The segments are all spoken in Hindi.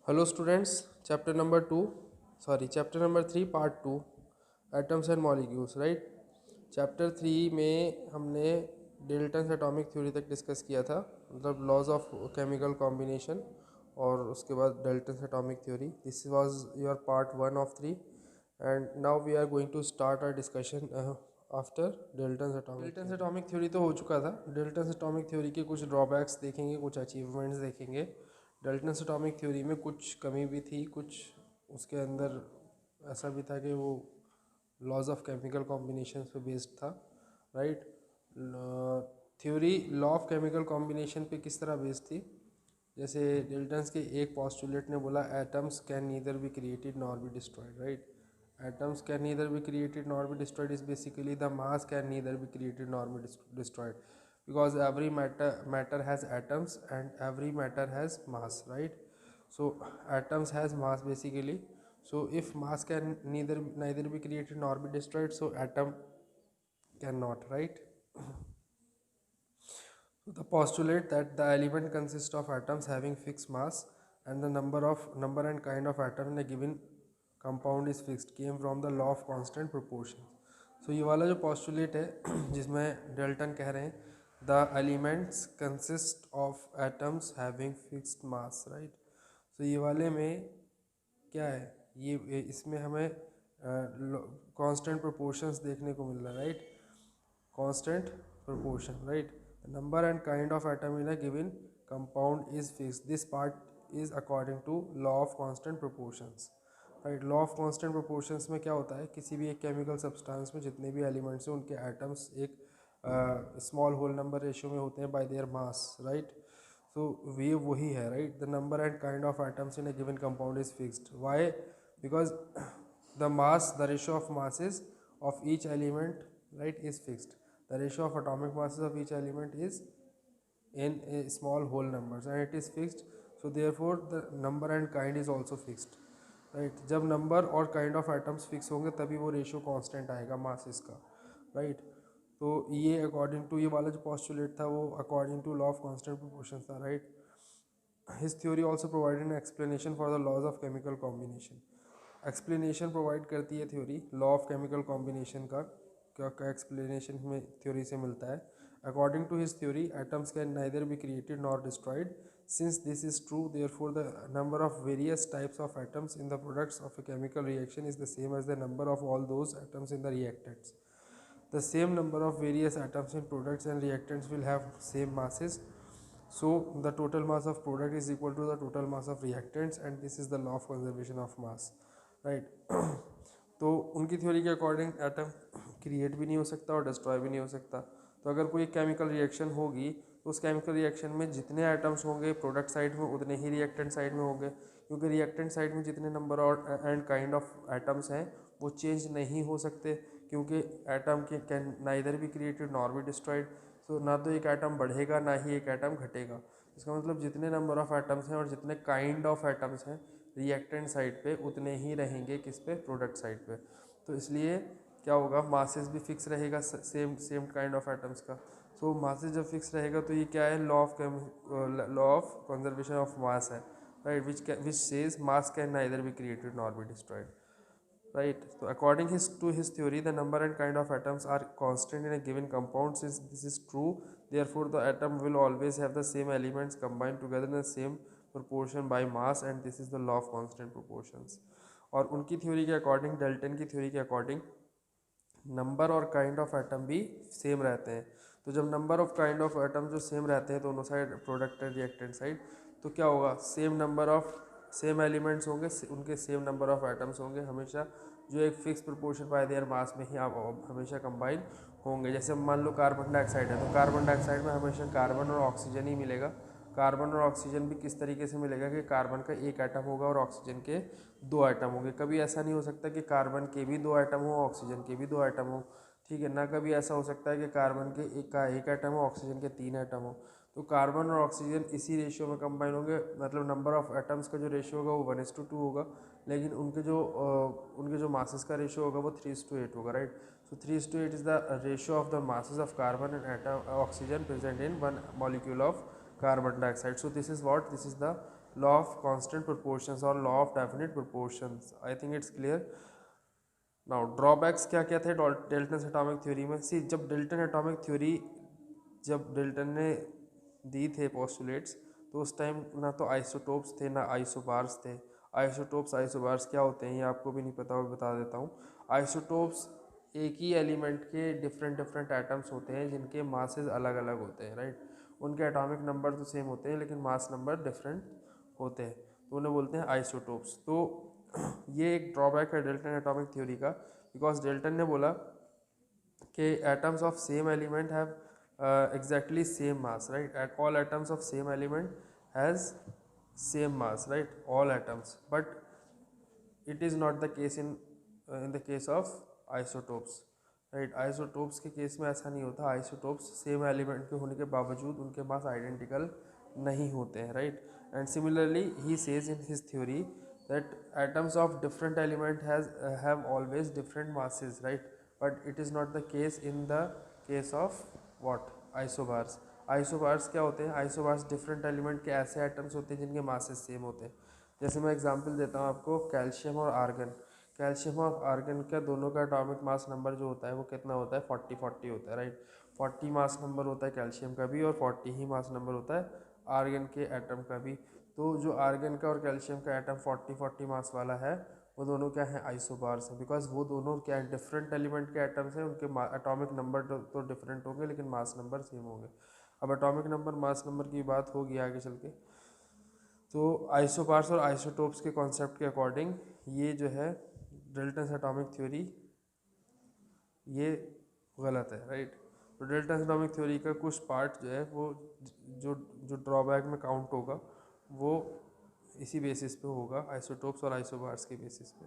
Hello students, chapter number 3 part 2 atoms and molecules, right? Chapter 3 में हमने डेल्टन्स एटॉमिक थ्योरी तक डिस्कस किया था, मतलब लॉज ऑफ केमिकल कॉम्बिनेशन, और उसके बाद Dalton's atomic theory. This was your part 1 of 3 and now we are going to start our discussion after Dalton's atomic theory. तो हो चुका था. डेल्टन्स एटॉमिक थ्योरी के कुछ ड्रॉबैक्स देखेंगे, कुछ अचीवमेंट्स देखेंगे. डेल्टन्स एटॉमिक थ्योरी में कुछ कमी भी थी, कुछ उसके अंदर ऐसा भी था कि वो लॉज ऑफ केमिकल कॉम्बिनेशन पे बेस्ड था, right. Theory law of chemical combination पे किस तरह बेस्ड थी? जैसे डेल्टन्स के एक पॉस्टुलेट ने बोला atoms can neither be created nor be destroyed, right. Atoms can neither be created nor be destroyed is basically the mass can neither be created nor be destroyed because every matter has atoms and every matter has mass, right. So atoms has mass basically. So if mass can neither be created nor be destroyed, so atom cannot, right. So the postulate that the element consists of atoms having fixed mass and the number and kind of atom in a given compound is fixed came from the law of constant proportion. So ये वाला जो postulate है जिसमें डेल्टन कह रहे हैं the elements consist of atoms having fixed mass, right. So ये वाले में क्या है, ये इसमें हमें कांस्टेंट प्रोपोर्शंस देखने को मिल रहा है, right. constant proportion, right. The number and kind of atom in a given compound is fixed. This part is according to law of constant proportions, right. law of constant proportions में क्या होता है, किसी भी एक केमिकल सब्सटेंस में जितने भी एलिमेंट्स हैं उनके एटम्स एक स्मॉल होल नंबर रेशियो में होते हैं bye their mass, right. so ये वही है, right. The number and kind of atoms in a given compound is fixed. Why? Because the mass, the ratio of masses of each element, right, is fixed. The ratio of atomic masses of each element is in a small whole numbers and it is fixed. So therefore the number and kind is also fixed, right. जब नंबर और काइंड ऑफ एटम्स फिक्स होंगे तभी वो रेशियो कांस्टेंट आएगा मासेस का, राइट. तो ये अकॉर्डिंग टू ये वाला जो पॉस्टुलेट था वो according to law of constant proportion था, right. His theory also provided an explanation for the laws of chemical combination. Explanation provide करती है theory law of chemical combination का. क्या एक्सप्लेनेशन हमें थ्योरी से मिलता है? According to his theory atoms can neither be created nor destroyed. Since this is true therefore the number of various types of atoms in the products of a chemical reaction is the same as the number of all those atoms in the reactants. The same number of various atoms in products and reactants will have same masses. So the total mass of product is equal to the total mass of reactants and this is the law of conservation of mass, right. तो उनकी थ्योरी के अकॉर्डिंग एटम क्रिएट भी नहीं हो सकता और डिस्ट्रॉय भी नहीं हो सकता. तो अगर कोई केमिकल रिएक्शन होगी तो उस केमिकल रिएक्शन में जितने एटम्स होंगे प्रोडक्ट साइड में उतने ही रिएक्टेंट साइड में होंगे, क्योंकि रिएक्टेंट साइड में जितने नंबर और एंड काइंड ऑफ एटम्स हैं वो चेंज नहीं हो सकते, क्योंकि एटम के कैन नाइदर भी क्रिएटेड नॉर भी डिस्ट्रॉयड. सो ना तो एक एटम बढ़ेगा ना ही एक एटम घटेगा. इसका मतलब जितने नंबर ऑफ एटम्स हैं और जितने काइंड ऑफ एटम्स हैं रिएक्टेंट साइड पे उतने ही रहेंगे किस पे, प्रोडक्ट साइड पे. तो इसलिए क्या होगा, मासेस भी फिक्स रहेगा same same kind of atoms का. सो मासेस जब फिक्स रहेगा तो ये क्या है, law of conservation of mass है, right. Which says mass can neither be created nor be destroyed, right. So according to his theory the number and kind of atoms are constant in a given compound. Since this is true, therefore the atom will always have the same elements combined together in the same proportion by mass and this is the law of constant proportions. और उनकी थ्योरी के अकॉर्डिंग, डेल्टन की थ्योरी के अकॉर्डिंग नंबर और काइंड ऑफ एटम भी सेम रहते हैं. तो जब number of kind of atom जो सेम रहते हैं दोनों side, product and reactant side, तो क्या होगा, same number of same elements होंगे, उनके सेम नंबर ऑफ एटम्स होंगे हमेशा, जो एक fix proportion bye their mass में ही आप हमेशा कंबाइन होंगे. जैसे मान लो कार्बन डाइऑक्साइड है तो कार्बन डाइऑक्साइड में हमेशा कार्बन और ऑक्सीजन ही मिलेगा. कार्बन और ऑक्सीजन भी किस तरीके से मिलेगा कि कार्बन का एक एटम होगा और ऑक्सीजन के दो एटम होंगे. कभी ऐसा नहीं हो सकता कि कार्बन के भी दो एटम हो ऑक्सीजन के भी दो एटम हो, ठीक है ना. कभी ऐसा हो सकता है कि कार्बन के एक एटम हो ऑक्सीजन के तीन एटम हो. तो कार्बन और ऑक्सीजन इसी रेशियो में कंबाइन होंगे, मतलब नंबर ऑफ एटम्स का जो रेशियो होगा वो 1:2 होगा, लेकिन उनके जो मासेस का रेशियो होगा वो 3:8 होगा, right. So 3:8 is the ratio of the masses of carbon and atom oxygen present in one molecule of carbon dioxide. So this is what, this is the law of constant proportions or law of definite proportions. I think it's clear. Now drawbacks क्या क्या थे डेल्टन एटॉमिक थ्योरी में? सी जब डेल्टन एटॉमिक थ्योरी जब डेल्टन ने दी थे पोस्टुलेट्स, तो उस टाइम ना तो आइसोटोप्स थे ना आइसोबार्स थे। आइसोटोप्स आइसोबार्स क्या होते हैं ये आपको भी नहीं पता, मैं बता देता हूँ। आइसोटोप्स एक ही एलिमेंट के डिफरेंट डिफरेंट एटम्स होते हैं जिनके मासेस अलग अलग होते हैं, राइट। उनके एटॉमिक नंबर तो सेम होते हैं लेकिन मास नंबर डिफरेंट होते हैं, तो उन्हें बोलते हैं आइसोटोप्स। तो ये एक ड्रॉबैक है डेल्टन एटॉमिक थ्योरी का, बिकॉज डेल्टन ने बोला कि atoms of same element have exactly same mass, right? At all atoms of same element has same mass, right? All atoms, but it is not the case in the case of isotopes, right? Isotopes के केस में ऐसा नहीं होता। isotopes सेम एलिमेंट के होने के बावजूद उनके मास आइडेंटिकल नहीं होते हैं, right. And similarly he says in his theory that atoms of different element have always different masses, right? But it is not the case in the case of what isobars. isobars क्या होते हैं? isobars different element के ऐसे atoms होते हैं जिनके masses सेम होते हैं। जैसे मैं एग्जांपल देता हूँ आपको, कैल्शियम और आर्गन। कैल्शियम और आर्गन का दोनों का एटॉमिक मास नंबर जो होता है वो कितना होता है? 40 होता है, राइट। 40 मास नंबर होता है कैल्शियम का भी और 40 ही मास नंबर होता है आर्गन के एटम का भी। तो जो आर्गन का और कैल्शियम का एटम 40 मास वाला है वो दोनों क्या है? आइसोबार्स हैं, बिकॉज वो दोनों क्या है? डिफरेंट एलिमेंट के एटम्स हैं, उनके एटॉमिक नंबर तो डिफरेंट होंगे लेकिन मास नंबर सेम होंगे। अब एटॉमिक नंबर मास नंबर की बात होगी आगे चल के। तो आइसोबार्स और आइसोटोप्स के कॉन्सेप्ट के अकॉर्डिंग ये जो है डेल्टन एटॉमिक थ्योरी ये गलत है, राइट। तो डेल्टन एटॉमिक थ्योरी का कुछ पार्ट जो है वो जो जो ड्रॉबैक में काउंट होगा वो इसी बेसिस पे होगा, आइसोटोप्स और आइसोबार्स के बेसिस पे,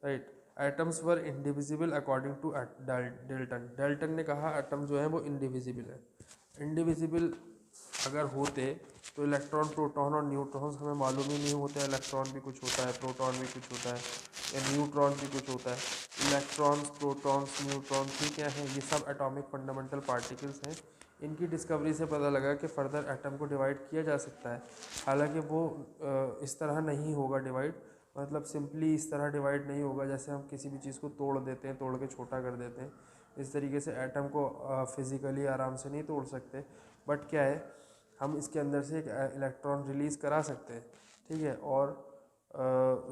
right. Atoms were indivisible according to Dalton. Dalton ने कहा एटम जो है वो इंडिविजिबल है। इंडिविजिबल अगर होते तो इलेक्ट्रॉन प्रोटॉन और न्यूट्रॉन्स हमें मालूम ही नहीं होता है। इलेक्ट्रॉन भी कुछ होता है, प्रोटॉन भी कुछ होता है, या न्यूट्रॉन भी कुछ होता है। इलेक्ट्रॉन्स, प्रोटॉन्स, न्यूट्रॉन्स, ये क्या है? ये सब एटॉमिक फंडामेंटल पार्टिकल्स हैं। इनकी डिस्कवरी से पता लगा कि फर्दर एटम को डिवाइड किया जा सकता है। हालांकि वो इस तरह नहीं होगा डिवाइड, मतलब सिंपली इस तरह डिवाइड नहीं होगा जैसे हम किसी भी चीज़ को तोड़ देते हैं, तोड़ के छोटा कर देते हैं। इस तरीके से एटम को फिज़िकली आराम से नहीं तोड़ सकते, बट क्या है, हम इसके अंदर से एक इलेक्ट्रॉन रिलीज़ करा सकते हैं, ठीक है। और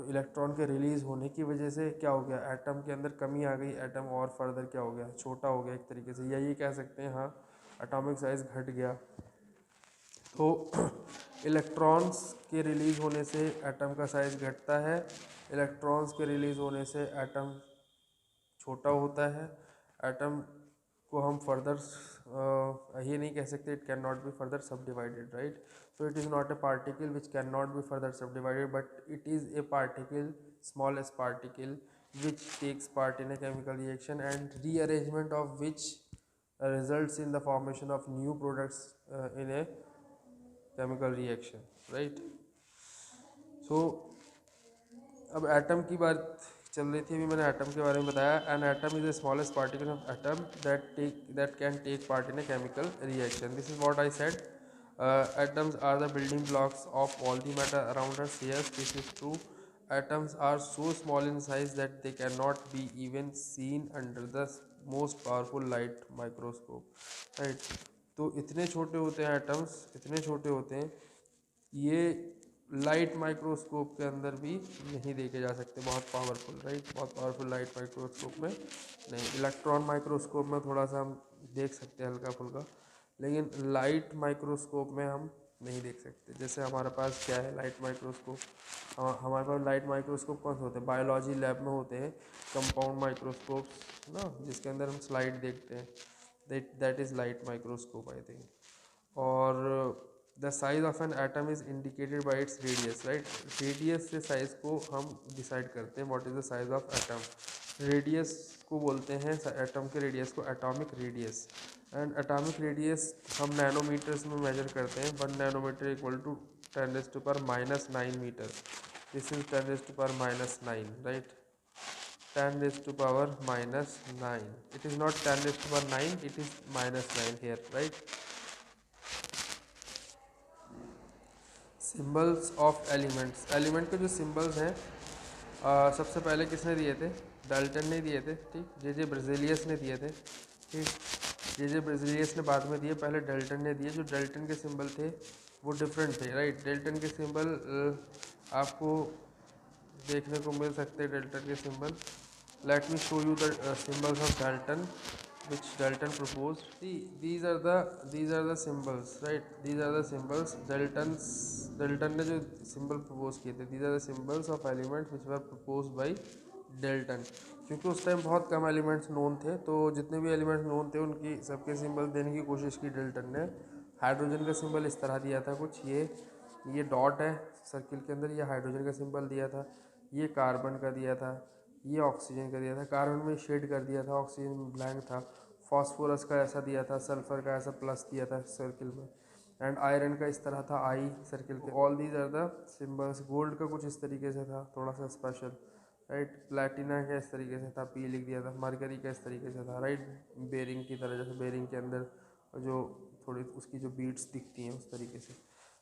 इलेक्ट्रॉन के रिलीज़ होने की वजह से क्या हो गया? एटम के अंदर कमी आ गई, एटम और फर्दर क्या हो गया? छोटा हो गया एक तरीके से, या ये कह सकते हैं हाँ एटॉमिक साइज़ घट गया। तो इलेक्ट्रॉन्स के रिलीज़ होने से एटम का साइज़ घटता है, इलेक्ट्रॉन्स के रिलीज़ होने से एटम छोटा होता है। एटम को हम फर्दर ये नहीं कह सकते it can not be further subdivided, right. So it is not a particle which can not be further subdivided, but it is a particle, smallest particle, which takes part in a chemical reaction and rearrangement of which results in the formation of new products in a chemical reaction, right. So अब एटम की बात चल रही थी, अभी मैंने एटम के बारे में बताया। An atom is the smallest particle of atom that can take part in a chemical reaction. This is what I said, atoms are the building blocks of all the matter around us. Yes, this is true. Atoms are so small in size that they cannot be even seen under the most powerful light microscope, right। तो इतने छोटे होते हैं एटम्स, इतने छोटे होते हैं, ये लाइट माइक्रोस्कोप के अंदर भी नहीं देखे जा सकते, बहुत पावरफुल, राइट। बहुत पावरफुल लाइट माइक्रोस्कोप में नहीं। इलेक्ट्रॉन माइक्रोस्कोप में थोड़ा सा हम देख सकते हैं हल्का फुल्का, लेकिन लाइट माइक्रोस्कोप में हम नहीं देख सकते। जैसे हमारे पास क्या है, लाइट माइक्रोस्कोप, हमारे पास लाइट माइक्रोस्कोप कौन से होते हैं? बायोलॉजी लैब में होते हैं कंपाउंड माइक्रोस्कोप ना, जिसके अंदर हम स्लाइड देखते हैं, that is light microscope I think. और the size of an atom is indicated by its radius, right. Radius से साइज को हम डिसाइड करते हैं, what is the size of atom. Radius को बोलते हैं, एटम के रेडियस को atomic radius. And atomic radius हम नैनोमीटर्स में मेजर करते हैं। 1 nanometre equal to 10⁻⁹ metre. This is 10⁻⁹, right. 10⁻⁹. It is not 10⁻⁹, it is -9 here, right. Symbols of elements, element के जो सिंबल्स हैं सबसे पहले किसने दिए थे? डाल्टन ने दिए थे, ठीक। जे ब्राज़िलियस ने दिए थे, ठीक। जे ब्राज़िलियस ने बाद में दिए, पहले डाल्टन ने दिए। जो डाल्टन के सिंबल थे वो डिफरेंट थे, राइट। डाल्टन के सिंबल आपको देखने को मिल सकते हैं, डाल्टन के symbol. Let me show you the symbols of Dalton which Dalton proposed. See, these are the symbols, right? These are the symbols Dalton ने जो सिंबल प्रपोज किए थे, these are the symbols of elements which were proposed by Dalton. क्योंकि उस टाइम बहुत कम एलिमेंट्स नोन थे, तो जितने भी एलिमेंट्स नोन थे उनकी सबके सिंबल देने की कोशिश की डाल्टन ने। हाइड्रोजन का सिंबल इस तरह दिया था कुछ, ये डॉट है सर्किल के अंदर, ये हाइड्रोजन का सिंबल दिया था। ये कार्बन का दिया था, ये ऑक्सीजन का दिया था। कार्बन में शेड कर दिया था, ऑक्सीजन में ब्लैंक था। फॉस्फोरस का ऐसा दिया था, सल्फर का ऐसा प्लस दिया था सर्किल में। एंड आयरन का इस तरह था, आई सर्किल के। All these are the symbols. Gold का कुछ इस तरीके से था, थोड़ा सा स्पेशल, राइट। प्लेटिना का इस तरीके से था, पी लिख दिया था। मरकरी का इस तरीके से था, राइट। बेरिंग की तरह, जैसे बेरिंग के अंदर जो थोड़ी उसकी जो बीट्स दिखती हैं उस तरीके से,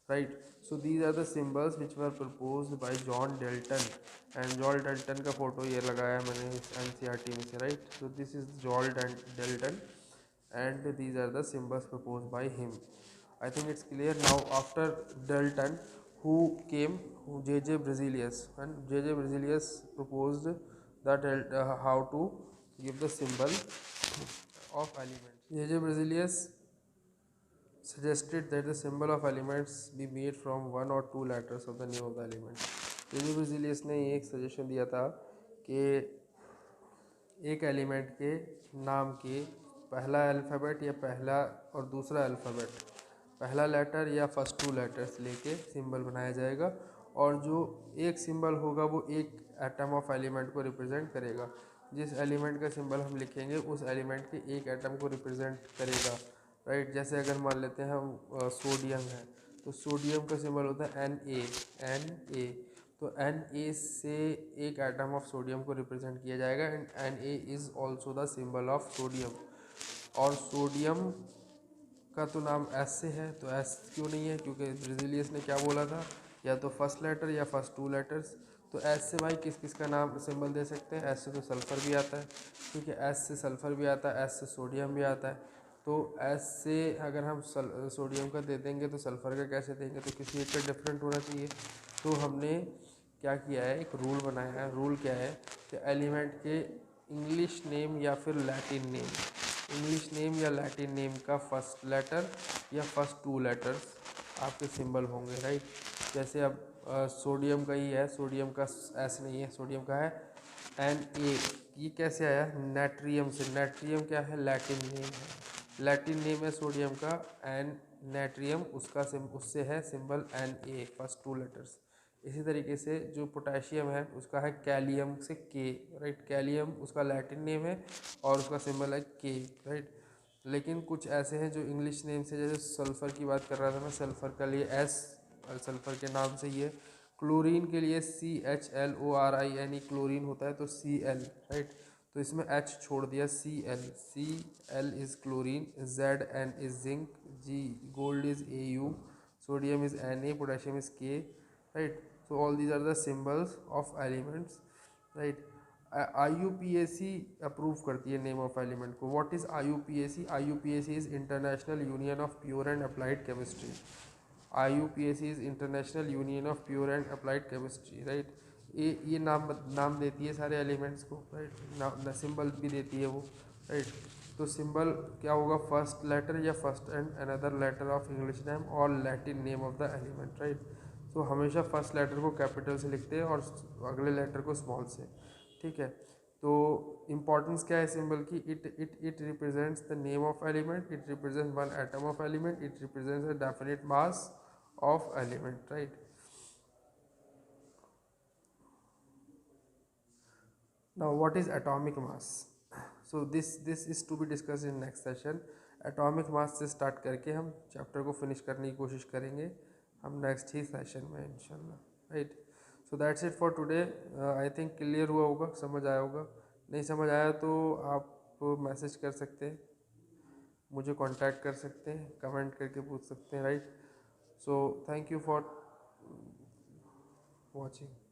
right. So these are the symbols which were proposed by John Dalton, and John Dalton का फोटो ये लगाया मैंने इस NCERT में से, right. So this is John Dalton and these are the symbols proposed by him. I think it's clear now. After Dalton, who came? J.J. Berzelius, and J.J. Berzelius proposed that how to give the symbol of elements. J.J. Berzelius suggested that the symbol of elements be made from one or two letters of the name of the element. जे ब्राज़िलियस ने एक सजेशन दिया था कि एक एलिमेंट के नाम के पहला अल्फ़ाबेट या पहला और दूसरा अल्फ़ाबेट, पहला लेटर या फर्स्ट टू लेटर्स लेके सिंबल बनाया जाएगा, और जो एक सिंबल होगा वो एक एटम ऑफ एलिमेंट को रिप्रेजेंट करेगा। जिस एलिमेंट का सिंबल हम लिखेंगे उस एलिमेंट के एक एटम को रिप्रेजेंट करेगा, राइट। जैसे अगर मान लेते हैं हम सोडियम है, तो सोडियम का सिंबल होता है एन ए। तो एन ए से एक एटम ऑफ सोडियम को रिप्रेजेंट किया जाएगा, and N A is also the symbol of sodium. और सोडियम का तो नाम एस से है, तो एस क्यों नहीं है? क्योंकि ब्राज़िलियस ने क्या बोला था, या तो फर्स्ट लेटर या फर्स्ट टू लेटर्स। तो एस से भाई किस किस का नाम सिंबल दे सकते हैं? एस से तो सल्फ़र भी आता है, क्योंकि एस से सल्फ़र भी आता है, एस से सोडियम भी आता है। तो एस से अगर हम सोडियम का दे देंगे तो सल्फ़र का कैसे देंगे? तो किसी एक का डिफरेंट होना चाहिए। तो हमने क्या किया है, एक रूल बनाया है। रूल क्या है कि एलिमेंट के इंग्लिश नेम या फिर लैटिन नेम, इंग्लिश नेम या लैटिन नेम का फर्स्ट लेटर या फर्स्ट टू लेटर्स आपके सिंबल होंगे, राइट। जैसे अब सोडियम का ही है, सोडियम का एस नहीं है, सोडियम का है एन ए। ये कैसे आया? नेट्रियम से। नेट्रियम क्या है? लैटिन नेम है, लैटिन नेम है सोडियम का, एन नेट्रियम उसका उससे है symbol N A, first two letters. इसी तरीके से जो पोटेशियम है उसका है कैलियम से के, राइट। कैलियम उसका लैटिन नेम है और उसका सिंबल है के, राइट। लेकिन कुछ ऐसे हैं जो इंग्लिश नेम से, जैसे सल्फ़र की बात कर रहा था मैं, सल्फ़र के लिए एस, सल्फ़र के नाम से ही है। क्लोरीन के लिए CHLORIN क्लोरीन होता है, तो Cl, राइट। तो इसमें H छोड़ दिया, Cl is chlorine, Zn is zinc, G gold is Au, sodium is Na, potassium is K, right. So all these are the symbols of elements, right. IUPAC approve करती है नेम ऑफ एलिमेंट को। What is IUPAC? IUPAC is international union of pure and applied chemistry. IUPAC is international union of pure and applied chemistry, right. ये नाम देती है सारे एलिमेंट्स को, राइट। सिंबल भी देती है वो, राइट। तो सिंबल क्या होगा? फर्स्ट लेटर या first and another letter of English name और Latin name of the element, right. तो हमेशा फर्स्ट लेटर को कैपिटल से लिखते हैं और अगले लेटर को स्मॉल से, ठीक है। तो इम्पॉर्टेंस क्या है सिंबल की? It represents the name of element, it represents one atom of element, it represents a definite mass of element, right. Now what is atomic mass? So this is to be discussed in next session. Atomic mass से स्टार्ट करके हम चैप्टर को फिनिश करने की कोशिश करेंगे हम नेक्स्ट ही सेशन में इंशाल्लाह, right. So that's it for today. I think clear हुआ होगा, समझ आया होगा। नहीं समझ आया तो आप मैसेज कर सकते हैं, मुझे कांटेक्ट कर सकते हैं, कमेंट करके पूछ सकते हैं, right. So thank you for watching.